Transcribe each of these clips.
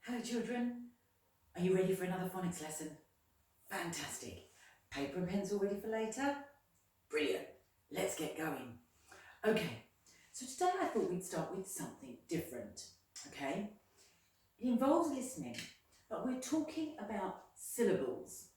Hello children, are you ready for another phonics lesson? Fantastic. Paper and pencil ready for later? Brilliant. Let's get going. Okay, so today I thought we'd start with something different, okay? It involves listening, but we're talking about syllables.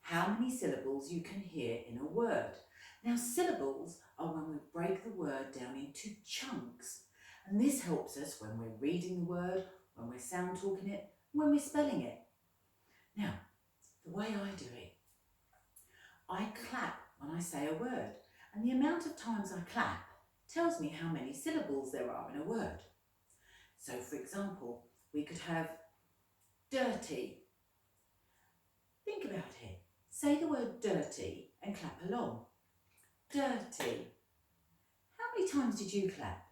How many syllables you can hear in a word. Now syllables are when we break the word down into chunks, and this helps us when we're reading the word, when we're sound talking it, when we're spelling it. Now, the way I do it, I clap when I say a word, and the amount of times I clap tells me how many syllables there are in a word. So for example, we could have dirty. Think about it. Say the word dirty and clap along. Dirty. How many times did you clap?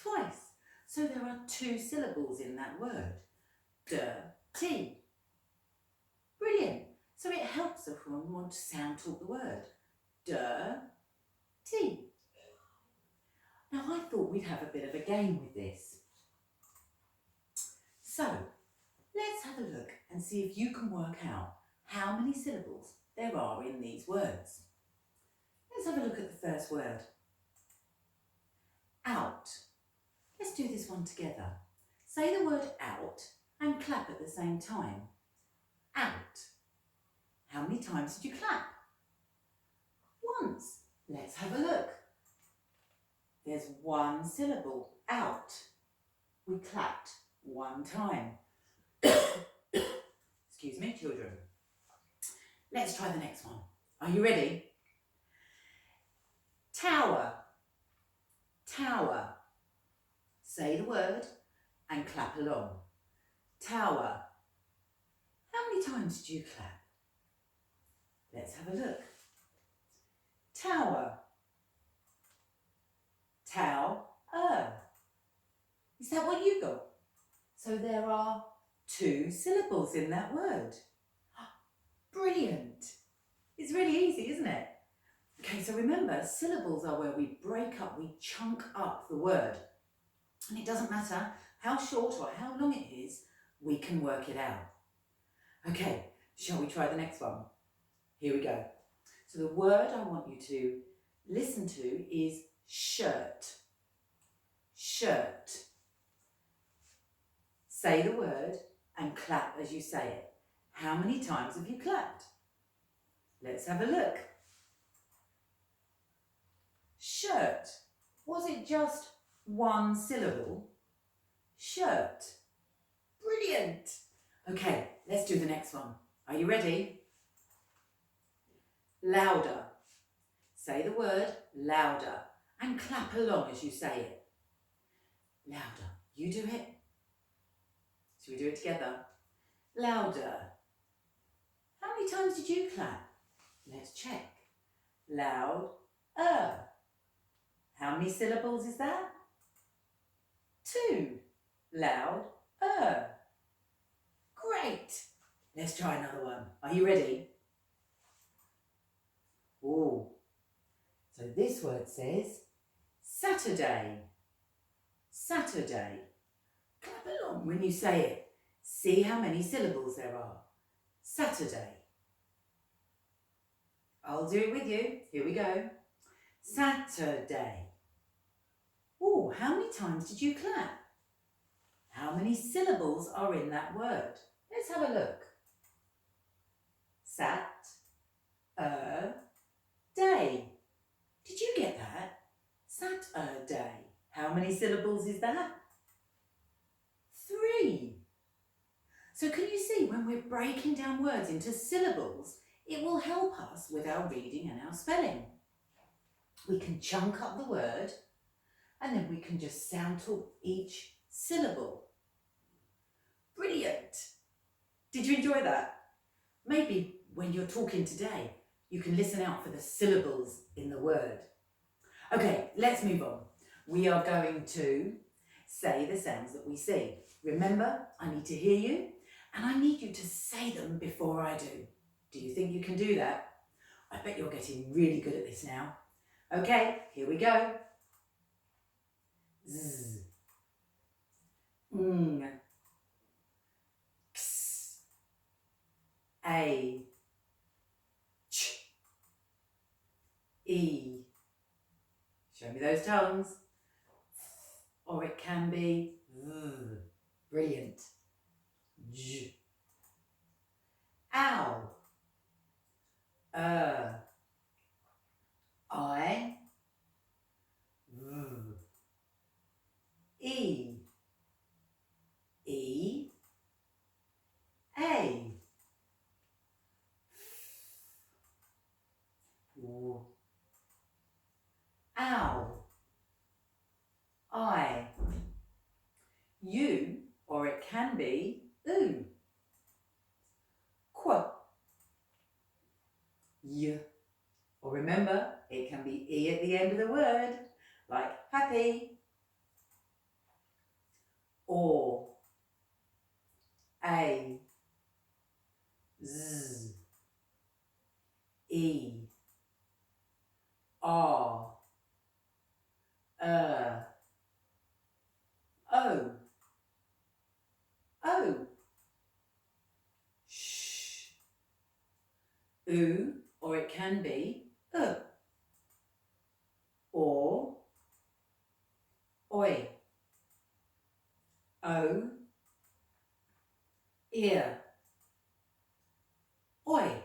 Twice. So there are 2 syllables in that word. Dirty. Brilliant. So it helps us when we want to sound talk the word. Dirty. Now I thought we'd have a bit of a game with this. So let's have a look and see if you can work out how many syllables there are in these words. Let's have a look at the first word. Out. Let's do this one together. Say the word out and clap at the same time. Out. How many times did you clap? Once. Let's have a look. There's 1 syllable, out. We clapped 1 time. Excuse me, children. Let's try the next one. Are you ready? Tower. Tower. Say the word and clap along. Tower. How many times did you clap? Let's have a look. Tower. Tower. Is that what you got? So there are 2 syllables in that word. Brilliant. It's really easy, isn't it? Okay, so remember, syllables are where we break up, we chunk up the word. And it doesn't matter how short or how long it is, we can work it out. Okay, shall we try the next one? Here we go. So the word I want you to listen to is shirt. Shirt. Say the word and clap as you say it. How many times have you clapped? Let's have a look. Shirt. Was it just 1 syllable? Shirt. Brilliant. Okay, let's do the next one. Are you ready? Louder. Say the word louder and clap along as you say it. Louder. You do it. Shall we do it together? Louder. How many times did you clap? Let's check. Loud. How many syllables is that? 2. Loud. Great. Let's try another one. Are you ready? Oh. So this word says Saturday. Saturday. Clap along when you say it. See how many syllables there are. Saturday. I'll do it with you. Here we go. Saturday. Oh, how many times did you clap? How many syllables are in that word? Let's have a look. Day. Did you get that? Saturday. How many syllables is that? 3. So can you see when we're breaking down words into syllables, it will help us with our reading and our spelling. We can chunk up the word and then we can just sound talk each syllable. Brilliant. Did you enjoy that? Maybe when you're talking today, you can listen out for the syllables in the word. Okay, let's move on. We are going to say the sounds that we see. Remember, I need to hear you and I need you to say them before I do. Do you think you can do that? I bet you're getting really good at this now. Okay, here we go. Z. A, ch, E. Show me those tongues. Or it can be V. Brilliant. J. Ow. I. V. E. E. A. W. Ow. I. U, or it can be oo. Qu. Y. Or remember, it can be E at the end of the word, like happy. Or. A. Z. E. R. O. O. Sh. Oo, or it can be or oi. O. Ear. Oi.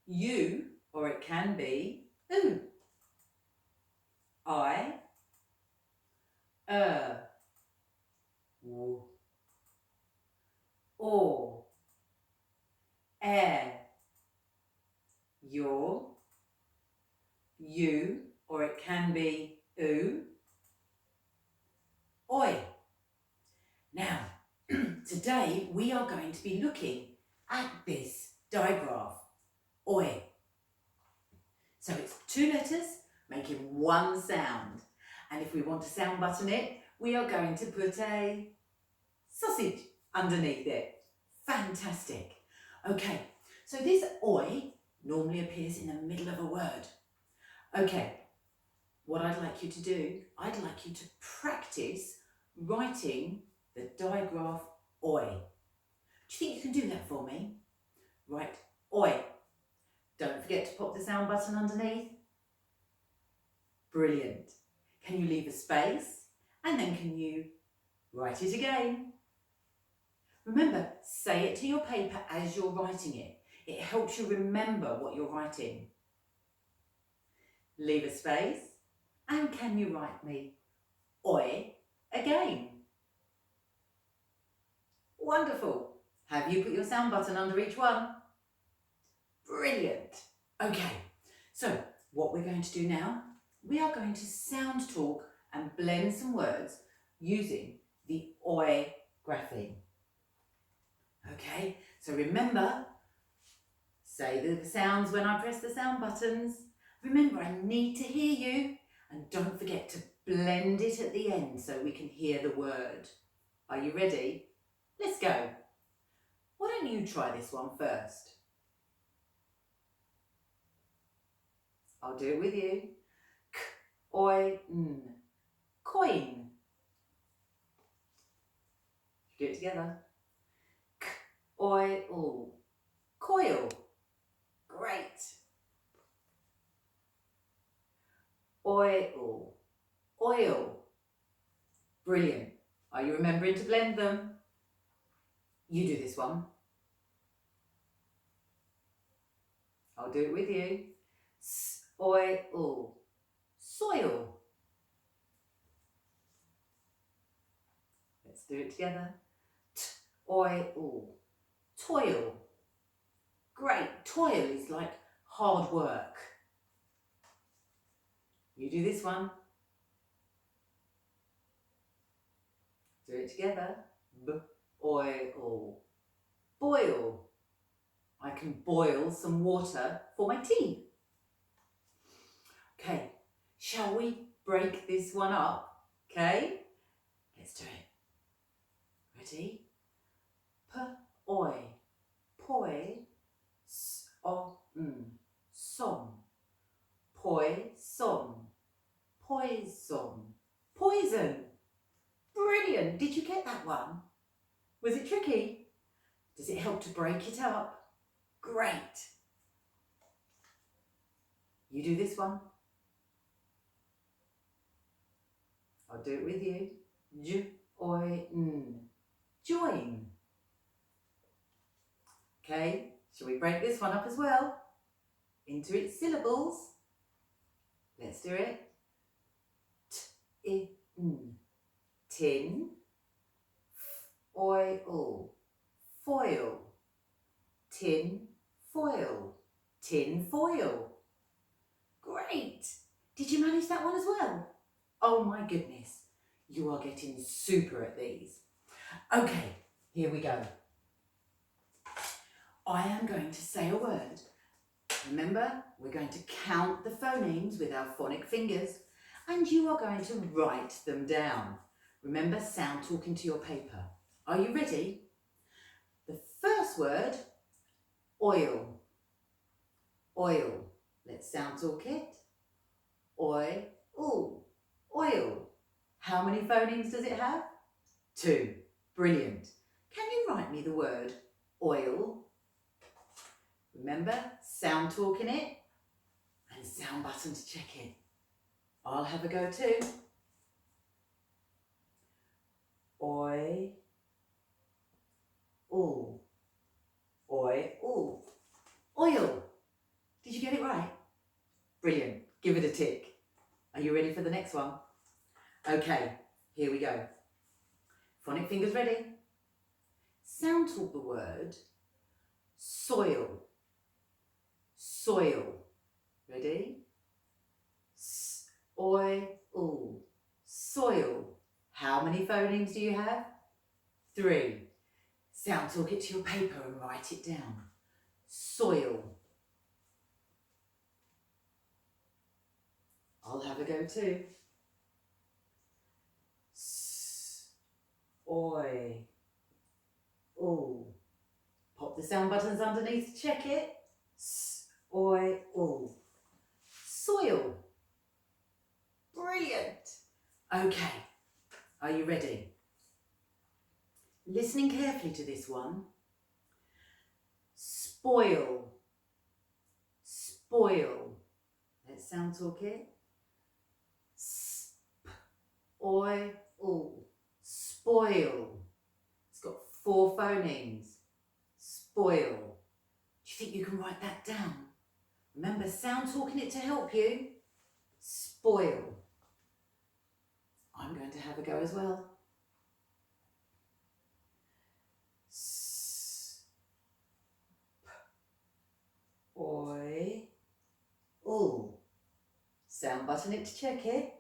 U, or it can be oo. I. W. Or. Air. Your. You, or it can be oo. Oi. Now, today we are going to be looking at this digraph, oi. So it's 2 letters making 1 sound. And if we want to sound button it, we are going to put a sausage underneath it. Fantastic. Okay, so this oi normally appears in the middle of a word. Okay, what I'd like you to do, I'd like you to practice writing the digraph oi. Do you think you can do that for me? Right, oi. Don't forget to pop the sound button underneath. Brilliant. Can you leave a space? And then can you write it again? Remember, say it to your paper as you're writing it. It helps you remember what you're writing. Leave a space. And can you write me oi again? Wonderful. Have you put your sound button under each one? Brilliant. Okay, so what we're going to do now, we are going to sound talk and blend some words using the oi grapheme. Okay, so remember, say the sounds when I press the sound buttons. Remember, I need to hear you, and don't forget to blend it at the end so we can hear the word. Are you ready? Let's go. Why don't you try this one first? I'll do it with you. K, oi, n. Coin. Do it together. K, oi, l. Coil. Great. Oil. Oil. Brilliant. Are you remembering to blend them? You do this one. I'll do it with you. Oil. Soil. Let's do it together. Oil. Toil. Great. Toil is like hard work. You do this one. Do it together. Oil. Boil. I can boil some water for my tea. Okay, shall we break this one up? Okay, let's do it. Ready? P-oi, poi, som, poi, som, poison, poison. Brilliant, did you get that one? Was it tricky? Does it help to break it up? Great. You do this one. I'll do it with you. Join. Join. Okay, shall we break this one up as well? Into its syllables. Let's do it. Tin. Tin. Oil. Foil. Tin foil. Tin foil. Great! Did you manage that one as well? Oh my goodness, you are getting super at these. Okay, here we go. I am going to say a word. Remember, we're going to count the phonemes with our phonic fingers and you are going to write them down. Remember, sound talking to your paper. Are you ready? The first word, oil. Oil. Let's sound talk it. Oil. Oil. How many phonemes does it have? 2. Brilliant. Can you write me the word oil? Remember, sound talking it and sound button to check it. I'll have a go too. Oil. Oil. Oil. Did you get it right? Brilliant. Give it a tick. Are you ready for the next one? Okay, here we go. Phonic fingers ready? Sound talk the word soil. Soil. Ready? Oil. Soil. How many phonemes do you have? 3. Sound talk it to your paper and write it down. Soil. I'll have a go too. Oil. Pop the sound buttons underneath to check it. Oil. Soil. Brilliant. Okay, are you ready? Listening carefully to this one. Spoil. Spoil. Let's sound talk it. Oil. Spoil. It's got 4 phonemes. Spoil. Do you think you can write that down? Remember, sound talking it to help you. Spoil. I'm going to have a go as well. Oil. Sound button it to check it.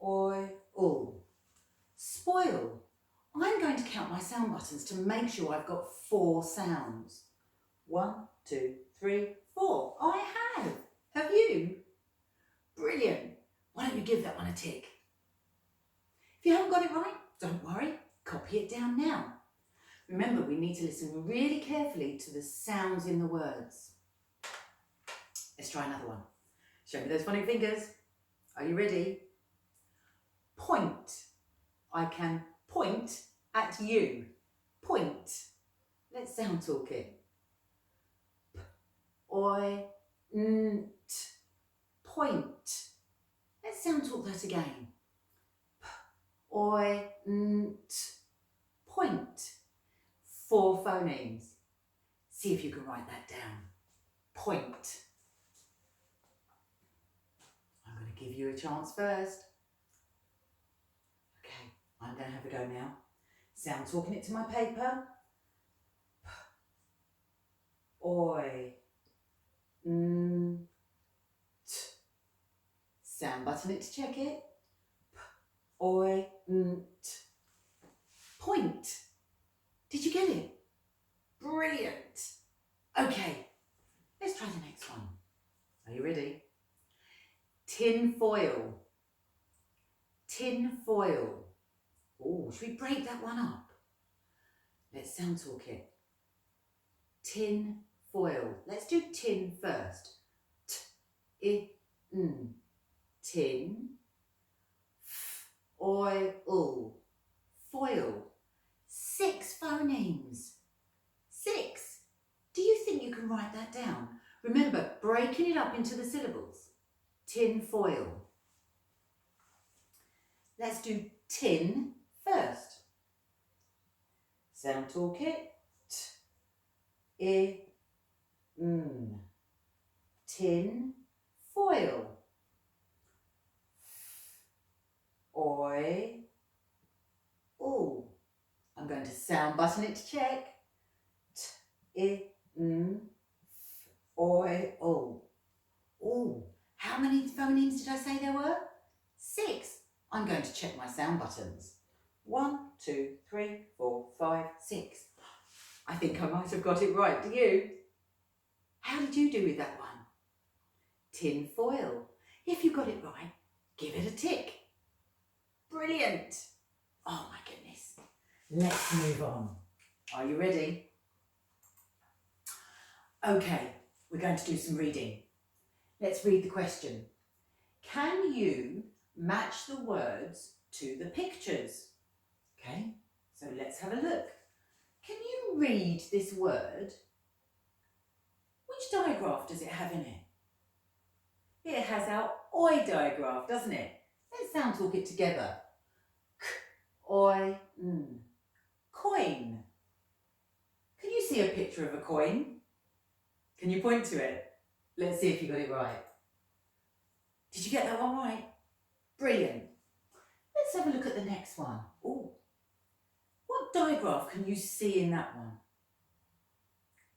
Oil. Spoil. I'm going to count my sound buttons to make sure I've got 4 sounds. 1, 2, 3, 4. I have. Have you? Brilliant. Why don't you give that one a tick? If you haven't got it right, don't worry. Copy it down now. Remember, we need to listen really carefully to the sounds in the words. Let's try another one. Show me those phonic fingers. Are you ready? Point. I can point at you. Point. Let's sound talk it. Point. Let's sound talk that again. Point. 4 phonemes. See if you can write that down. Point. I'm going to give you a chance first. Okay, I'm going to have a go now. Sound talking it to my paper. Sound button it to check it. Point. Did you get it? Brilliant. Okay, let's try the next one. Are you ready? Tin foil. Tin foil. Oh, should we break that one up? Let's sound talk it. Tin foil. Let's do tin first. Tin. Oil. Foil. 6 phonemes. phonemes. 6. Do you think you can write that down? Remember, breaking it up into the syllables. Tin foil. Let's do tin first. Sound toolkit. T, I, n. Tin foil. Oi, oo. I'm going to sound button it to check. T, I, n, f, oi, oo. Ooh, how many phonemes did I say there were? 6. I'm going to check my sound buttons. 1, 2, 3, 4, 5, 6. I think I might have got it right, do you? How did you do with that one? Tin foil. If you got it right, give it a tick. Brilliant. Oh my goodness. Let's move on. Are you ready? Okay, we're going to do some reading. Let's read the question. Can you match the words to the pictures? Okay, so let's have a look. Can you read this word? Which digraph does it have in it? It has our oi digraph, doesn't it? Let's sound talk it together. K, oi, n. Coin. Can you see a picture of a coin? Can you point to it? Let's see if you got it right. Did you get that one right? Brilliant. Let's have a look at the next one. Ooh. What digraph can you see in that one?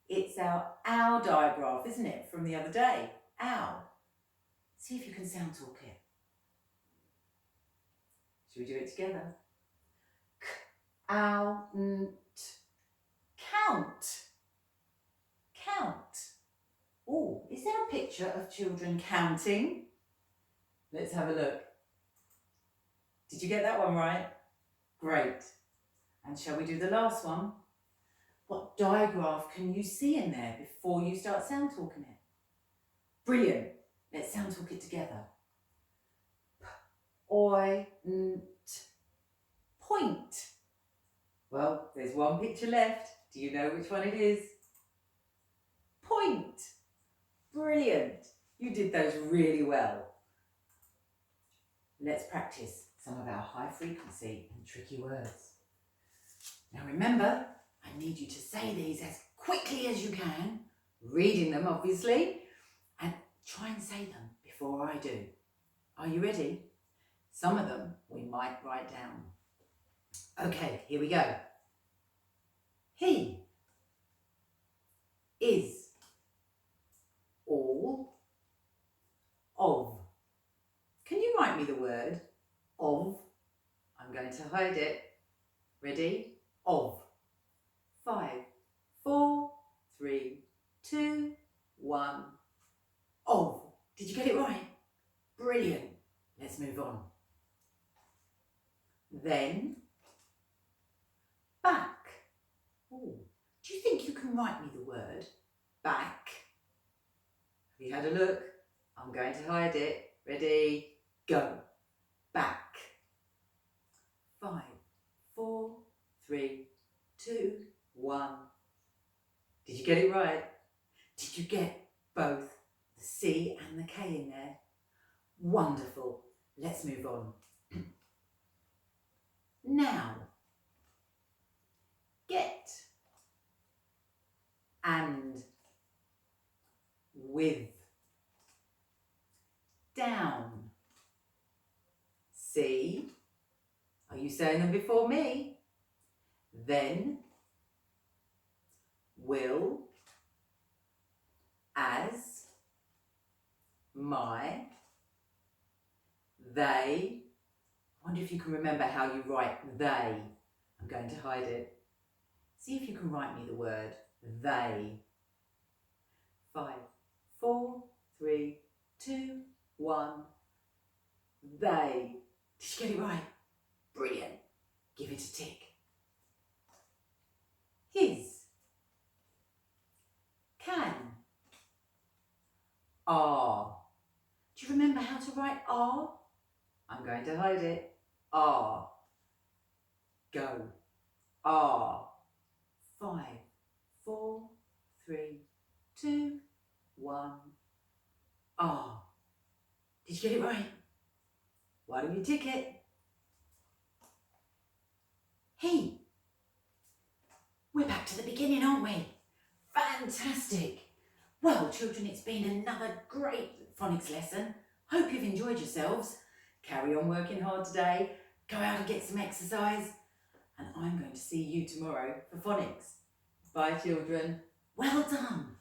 It's our owl digraph, isn't it, from the other day? Owl. See if you can sound talk it. Should we do it together? K, owl, n, t. Count. Count. Oh, is there a picture of children counting? Let's have a look. Did you get that one right? Great. And shall we do the last one? What digraph can you see in there before you start sound talking it? Brilliant. Let's sound talk it together. P, oi, n, t. Point. Well, there's one picture left. Do you know which one it is? Point. Brilliant. You did those really well. Let's practice some of our high frequency and tricky words. Now remember, I need you to say these as quickly as you can, reading them obviously, and try and say them before I do. Are you ready? Some of them we might write down. Okay, here we go. He is all of. Can you write me the word of? I'm going to hide it. Ready? Of. 5, 4, 3, 2, 1. Of. Did you get it right? Brilliant. Let's move on. Then, back. Ooh. Do you think you can write me the word back? Have you had a look? I'm going to hide it. Ready? Go. Back. 5, 4, 3, 2, 1. Did you get it right? Did you get both the C and the K in there? Wonderful. Let's move on. Now, get and with, down, see, are you saying them before me? Then, will, as, my, they. I wonder if you can remember how you write they. I'm going to hide it. See if you can write me the word they. 5, 4, 3, 2, 1. They. Did you get it right? Brilliant. Give it a tick. His. Can. Are. Do you remember how to write are? I'm going to hide it. Are. Go. Are. 5, 4, 3, 2, 1. Ah, did you get it right? Why don't you tick it? Hey, we're back to the beginning, aren't we? Fantastic. Well, children, it's been another great phonics lesson. Hope you've enjoyed yourselves. Carry on working hard today. Go out and get some exercise. And I'm going to see you tomorrow for phonics. Bye, children. Well done.